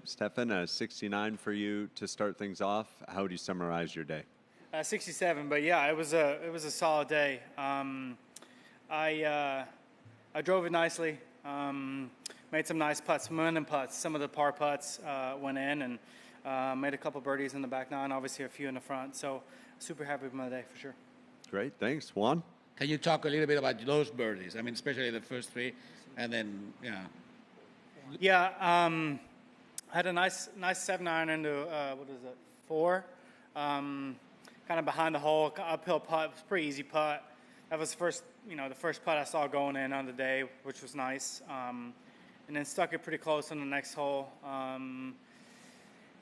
Stephan, 69 for you to start things off. How would you summarize your day? 67, but yeah, it was a solid day. I drove it nicely. Made some nice putts, momentum putts. Some of the par putts went in, and made a couple birdies in the back nine. Obviously, a few in the front. So super happy with my day for sure. Great, thanks, Juan. Can you talk a little bit about those birdies? I mean, especially the first three, and then Yeah, I had a nice 7-iron into 4. Kind of behind the hole, uphill putt. It was a pretty easy putt. That was the first putt I saw going in on the day, which was nice. And then stuck it pretty close on the next hole.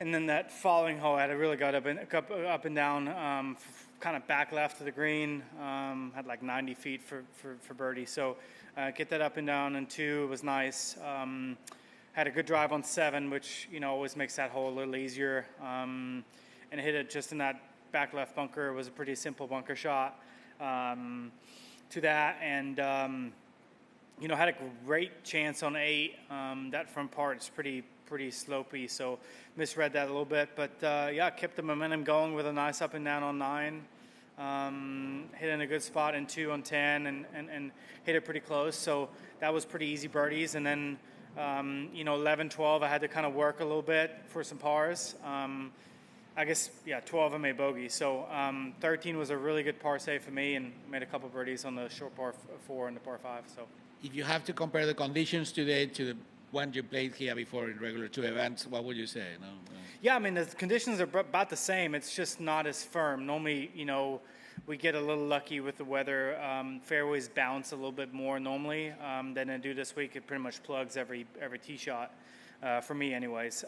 And then that following hole, I had really got up and down, kind of back left of the green. Had like 90 feet for birdie. So get that up and down in 2 was nice. Had a good drive on 7, which always makes that hole a little easier. And hit it just in that back left bunker. It was a pretty simple bunker shot to that, and had a great chance on 8. That front part is pretty slopey, so misread that a little bit. But kept the momentum going with a nice up and down on 9. Hit in a good spot in 2 on 10, and hit it pretty close. So that was pretty easy birdies. And then 11, 12, I had to kind of work a little bit for some pars. I guess, 12 I made bogey. So 13 was a really good par save for me, and made a couple birdies on the short par 4 and the par 5. So if you have to compare the conditions today to the one you played here before in regular 2 events, what would you say? No? Yeah, I mean, the conditions are about the same. It's just not as firm. Normally, we get a little lucky with the weather. Fairways bounce a little bit more normally than they do this week. It pretty much plugs every tee shot, for me anyways.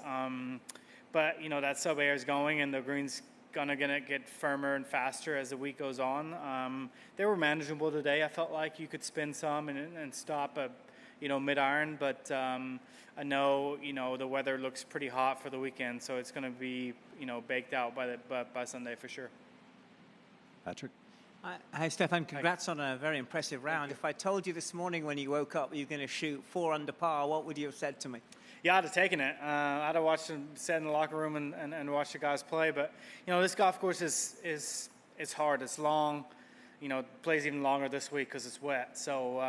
But, that sub-air is going, and the green's gonna get firmer and faster as the week goes on. They were manageable today. I felt like you could spin some and stop a, mid-iron. But I know, the weather looks pretty hot for the weekend, so it's gonna be, baked out by Sunday for sure. Patrick? Hi, Stephan. Congrats on a very impressive round. If I told you this morning when you woke up you're going to shoot 4 under par, what would you have said to me? Yeah, I'd have taken it. I'd have watched them sit in the locker room and watch the guys play. But, this golf course is hard. It's long. Plays even longer this week because it's wet. So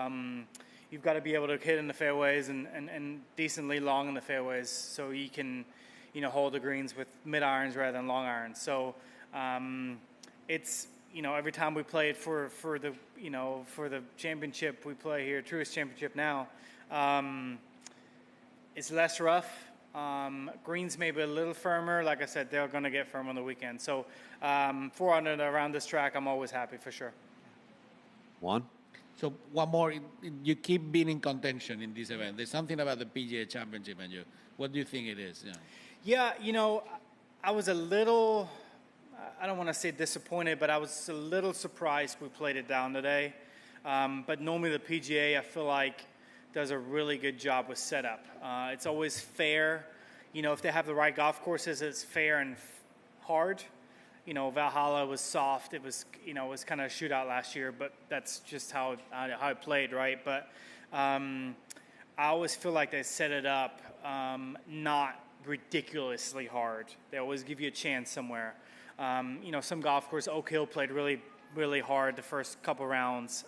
you've got to be able to hit in the fairways and decently long in the fairways so you can, hold the greens with mid-irons rather than long irons. So it's, every time we play it for the championship we play here, Truist Championship now, it's less rough. Greens maybe a little firmer. Like I said, they're going to get firm on the weekend. So 4 under around this track, I'm always happy for sure. Juan? So one more. You keep being in contention in this event. There's something about the PGA Championship, and what do you think it is? Yeah, I was a little, I don't want to say disappointed, but I was a little surprised we played it down today. But normally the PGA, I feel like, does a really good job with setup. It's always fair. If they have the right golf courses, it's fair and hard. Valhalla was soft. It was, it was kind of a shootout last year, but that's just how it played, right? But I always feel like they set it up not ridiculously hard. They always give you a chance somewhere. Some golf course, Oak Hill played really, really hard the first couple rounds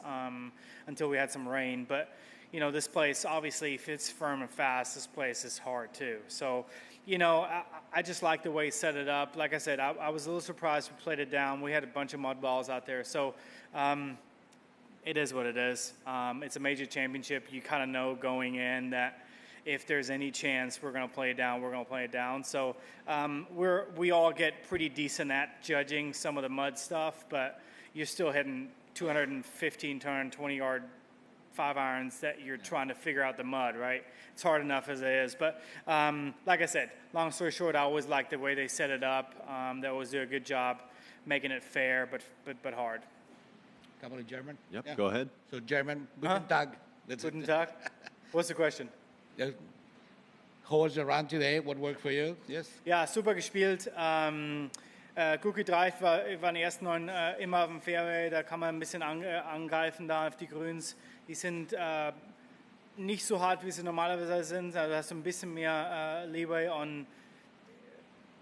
until we had some rain. But, this place, obviously, if it's firm and fast, this place is hard too. So, I just like the way he set it up. Like I said, I was a little surprised we played it down. We had a bunch of mud balls out there. So it is what it is. It's a major championship. You kind of know going in that if there's any chance we're going to play it down, we're going to play it down. So we all get pretty decent at judging some of the mud stuff, but you're still hitting 215, 220-yard 5-irons that you're trying to figure out the mud, right? It's hard enough as it is. But like I said, long story short, I always like the way they set it up. They always do a good job making it fair, but hard. Couple of German? Yep, yeah. Go ahead. So German, guten Tag. Guten Tag. What's the question? How was the round today? What worked for you? Yes? Ja, super gespielt. Gut gedreht, waren die ersten 9 immer auf dem Fairway. Da kann man ein bisschen angreifen da auf die Grüns. Die sind nicht so hart, wie sie normalerweise sind. Also hast du ein bisschen mehr Leeway on,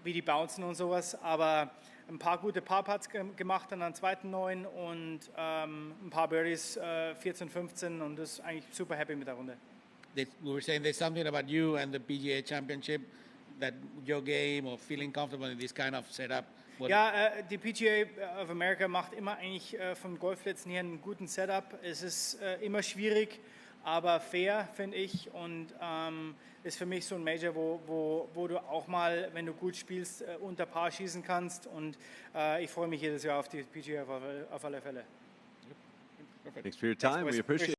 wie die bouncen und sowas. Aber ein paar gute Par-Putts gemacht an der zweiten 9 und ein paar Birdies, 14, 15 und das ist eigentlich super happy mit der Runde. We were saying there's something about you and the PGA Championship, that your game or feeling comfortable in this kind of setup. Ja, die PGA of America macht immer eigentlich von Golfplätzen her einen guten Setup. Es ist immer schwierig, aber fair, finde ich. Und ist für mich so ein Major, wo du auch mal, wenn du gut spielst, unter Paar schießen kannst. Und ich freue mich jedes Jahr auf die PGA auf alle Fälle. Thanks for your time. We appreciate it.